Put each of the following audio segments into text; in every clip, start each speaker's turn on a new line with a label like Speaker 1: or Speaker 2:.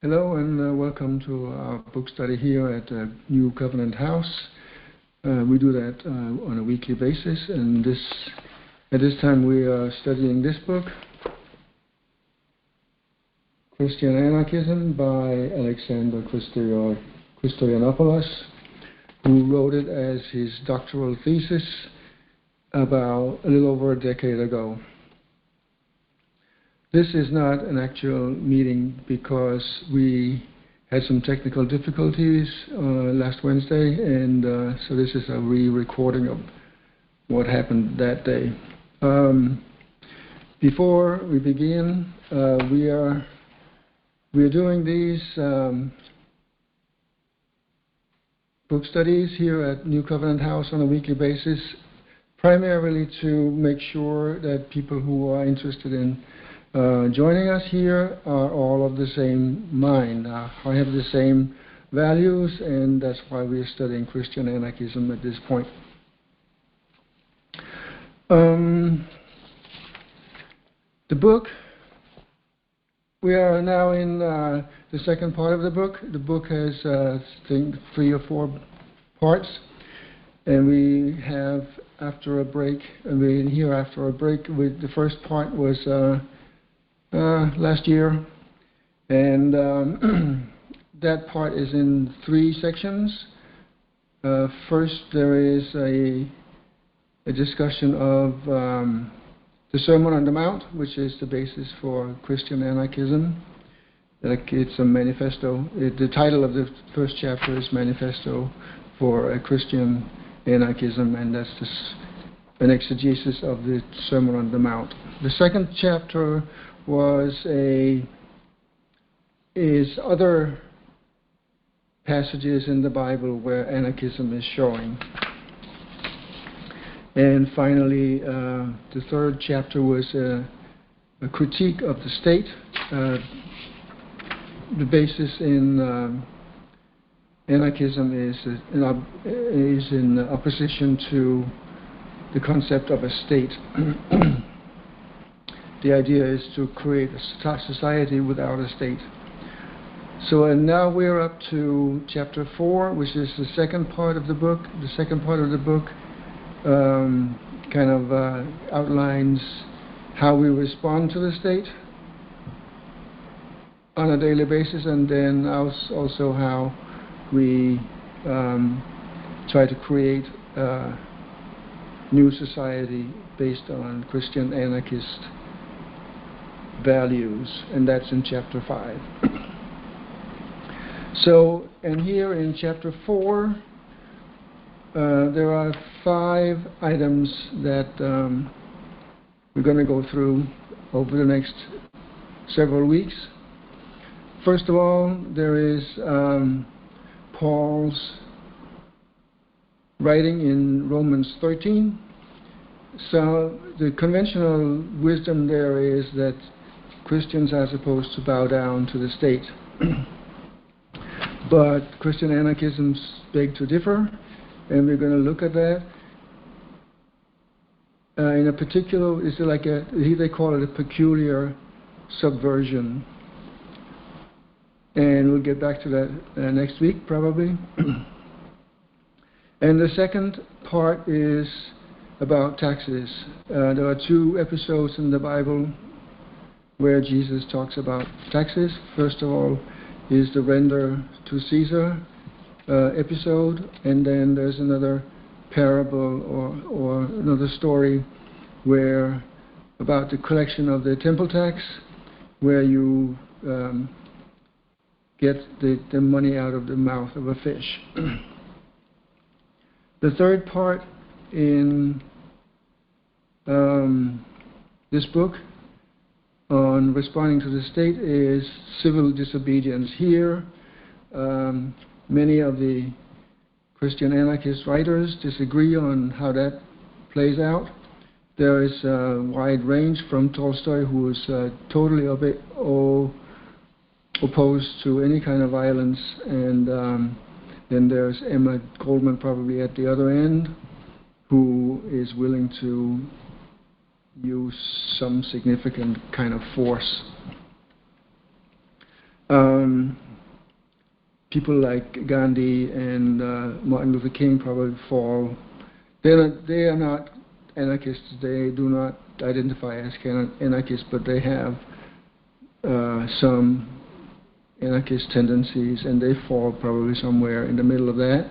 Speaker 1: Hello and welcome to our book study here at New Covenant House. We do that on a weekly basis, and at this time we are studying this book, Christian Anarchism by Alexander Christoyanopoulos, who wrote it as his doctoral thesis about a little over a decade ago. This is not an actual meeting because we had some technical difficulties last Wednesday, and so this is a re-recording of what happened that day. Before we begin, we are doing these book studies here at New Covenant House on a weekly basis, primarily to make sure that people who are interested in joining us here are all of the same mind, have the same values, and that's why we're studying Christian anarchism at this point. The book, we are now in the second part of the book. The book has, I think, 3 or 4 parts, and we have, after a break, we're here after a break. The first part was last year, and that part is in 3 sections. First, there is a discussion of the Sermon on the Mount, which is the basis for Christian anarchism. It's a manifesto. The title of the first chapter is Manifesto for a Christian Anarchism, and that's an exegesis of the Sermon on the Mount. The second chapter is other passages in the Bible where anarchism is showing. And finally, the third chapter was a critique of the state. The basis in anarchism is in opposition to the concept of a state. The idea is to create a society without a state. So, and now we're up to chapter 4, which is the second part of the book. The second part of the book kind of outlines how we respond to the state on a daily basis, and then also how we try to create a new society based on Christian anarchist values, and that's in chapter 5. So, and here in chapter 4, there are 5 items that we're going to go through over the next several weeks. First of all, there is Paul's writing in Romans 13. So the conventional wisdom there is that Christians are supposed to bow down to the state. But Christian anarchism beg to differ, and we're going to look at that. In a particular, it's like they call it a peculiar subversion. And we'll get back to that next week, probably. And the second part is about taxes. There are 2 episodes in the Bible where Jesus talks about taxes. First of all is the render to Caesar episode, and then there's another parable or another story where about the collection of the temple tax, where you get the money out of the mouth of a fish. The third part in this book on responding to the state is civil disobedience. Here, many of the Christian anarchist writers disagree on how that plays out. There is a wide range from Tolstoy, who is totally opposed to any kind of violence, and then there's Emma Goldman probably at the other end, who is willing to use some significant kind of force. People like Gandhi and Martin Luther King probably fall. They are not anarchists. They do not identify as anarchists, but they have some anarchist tendencies, and they fall probably somewhere in the middle of that.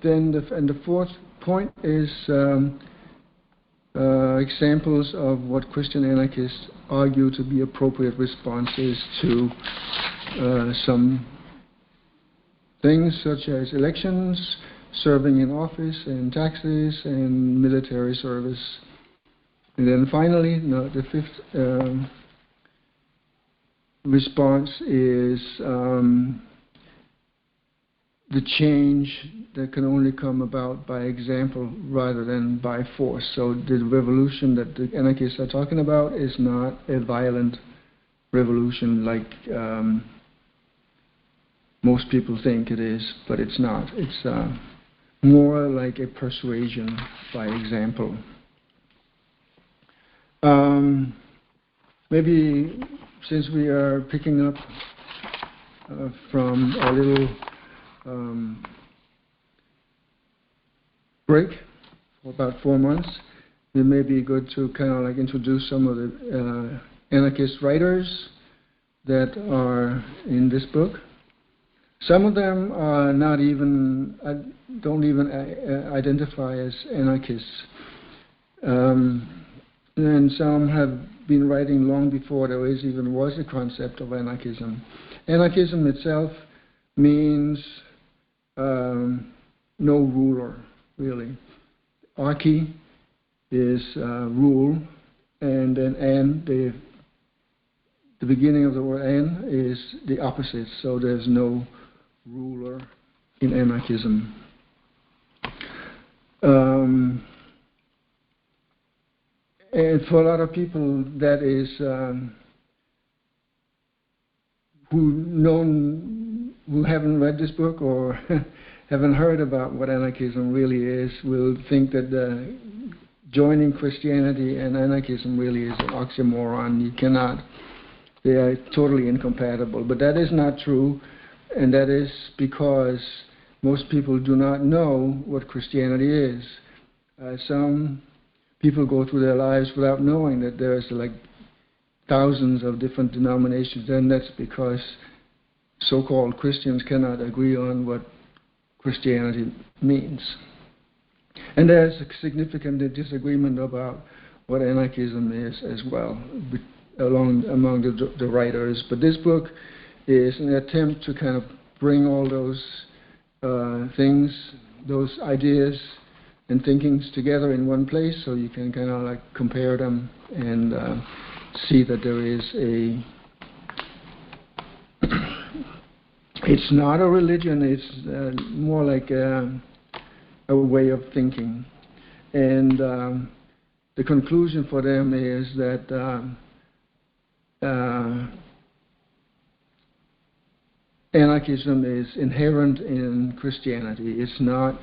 Speaker 1: Then the fourth point is examples of what Christian anarchists argue to be appropriate responses to some things such as elections, serving in office, and taxes, and military service. And then finally, the fifth response is the change that can only come about by example rather than by force. So the revolution that the anarchists are talking about is not a violent revolution like most people think it is, but it's not. It's more like a persuasion by example. Maybe since we are picking up from a little break for about 4 months, it may be good to kind of like introduce some of the anarchist writers that are in this book. Some of them are not even, don't even identify as anarchists. And some have been writing long before there even was a concept of anarchism. Anarchism itself means no ruler, really. Archy is rule, and then the beginning of the word "an" is the opposite, so there's no ruler in anarchism. And for a lot of people, that is who haven't read this book or haven't heard about what anarchism really is, will think that joining Christianity and anarchism really is an oxymoron. You cannot; they are totally incompatible. But that is not true, and that is because most people do not know what Christianity is. Some people go through their lives without knowing that there's like thousands of different denominations, and that's because so-called Christians cannot agree on what Christianity means. And there's a significant disagreement about what anarchism is as well among the writers. But this book is an attempt to kind of bring all those things, those ideas and thinkings together in one place, so you can kind of like compare them and see that there is it's not a religion, it's more like a way of thinking. And the conclusion for them is that anarchism is inherent in Christianity. It's not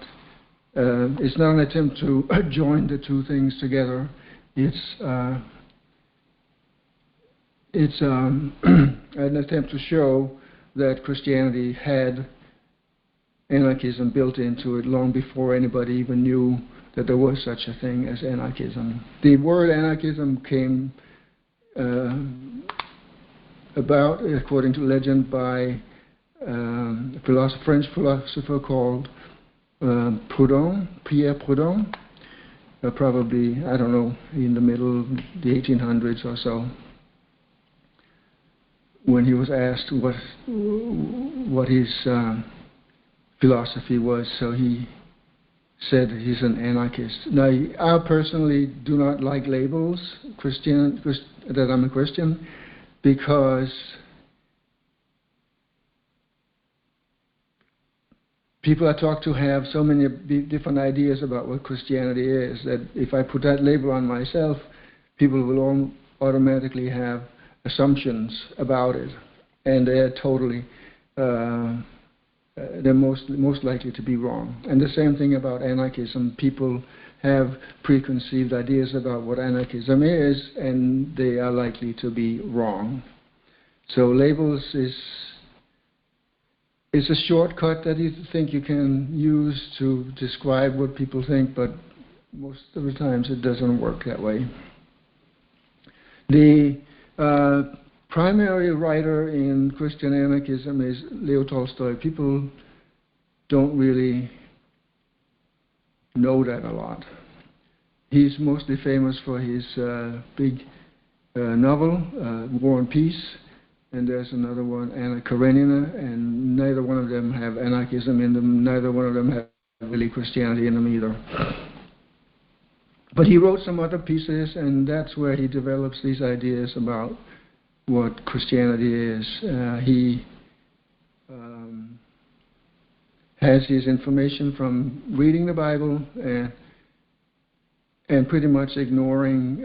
Speaker 1: an attempt to join the two things together. It's an attempt to show that Christianity had anarchism built into it long before anybody even knew that there was such a thing as anarchism. The word anarchism came about, according to legend, by a French philosopher called Proudhon, Pierre Proudhon, probably, I don't know, in the middle of the 1800s or so, when he was asked what his philosophy was. So he said he's an anarchist. Now, I personally do not like labels, that I'm a Christian, because people I talk to have so many different ideas about what Christianity is that if I put that label on myself, people will all automatically have assumptions about it, and they're totally they're most likely to be wrong. And the same thing about anarchism. People have preconceived ideas about what anarchism is, and they are likely to be wrong. So labels is a shortcut that you think you can use to describe what people think, but most of the times it doesn't work that way. The primary writer in Christian anarchism is Leo Tolstoy. People don't really know that a lot. He's mostly famous for his big novel, War and Peace, and there's another one, Anna Karenina, and neither one of them have anarchism in them, neither one of them have really Christianity in them either. But he wrote some other pieces, and that's where he develops these ideas about what Christianity is. He has his information from reading the Bible and pretty much ignoring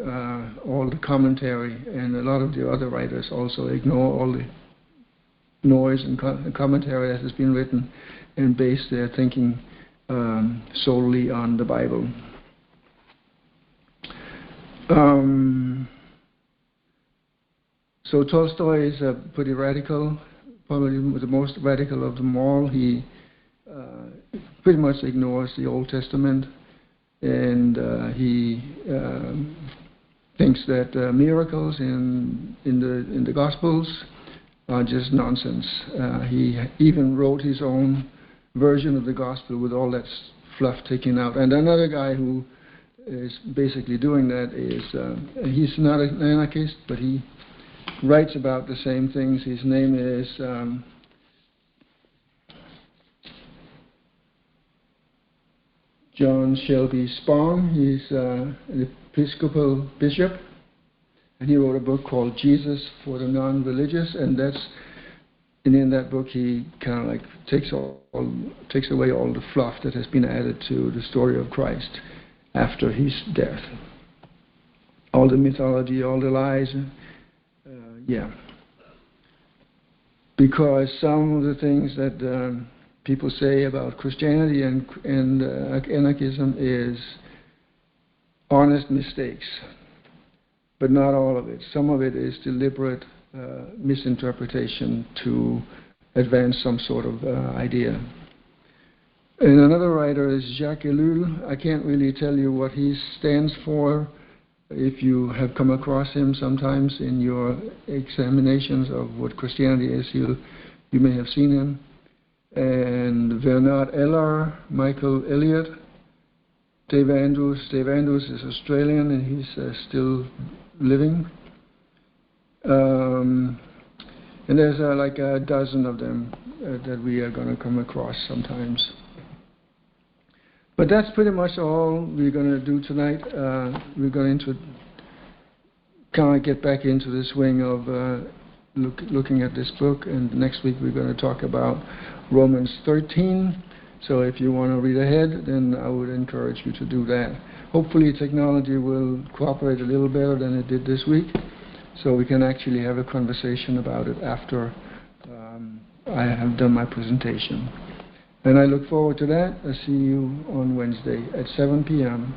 Speaker 1: all the commentary, and a lot of the other writers also ignore all the noise and commentary that has been written and base their thinking solely on the Bible. So Tolstoy is pretty radical, probably the most radical of them all. He pretty much ignores the Old Testament, and he thinks that miracles in the Gospels are just nonsense. He even wrote his own version of the Gospel with all that fluff taken out. And another guy who is basically doing that is, he's not an anarchist, but he writes about the same things. His name is John Shelby Spong. He's an Episcopal bishop, and he wrote a book called Jesus for the Non-Religious, and in that book he kind of like takes away all the fluff that has been added to the story of Christ after his death. All the mythology, all the lies, because some of the things that people say about Christianity and anarchism is honest mistakes, but not all of it. Some of it is deliberate misinterpretation to advance some sort of idea. And another writer is Jacques Ellul. I can't really tell you what he stands for. If you have come across him sometimes in your examinations of what Christianity is, you may have seen him. And Bernard Eller, Michael Elliott, Dave Andrews. Dave Andrews is Australian, and he's still living. And there's like a dozen of them that we are going to come across sometimes. But that's pretty much all we're going to do tonight. We're going to kind of get back into the swing of looking at this book, and next week we're going to talk about Romans 13. So if you want to read ahead, then I would encourage you to do that. Hopefully technology will cooperate a little better than it did this week, so we can actually have a conversation about it after I have done my presentation. And I look forward to that. I'll see you on Wednesday at 7 p.m.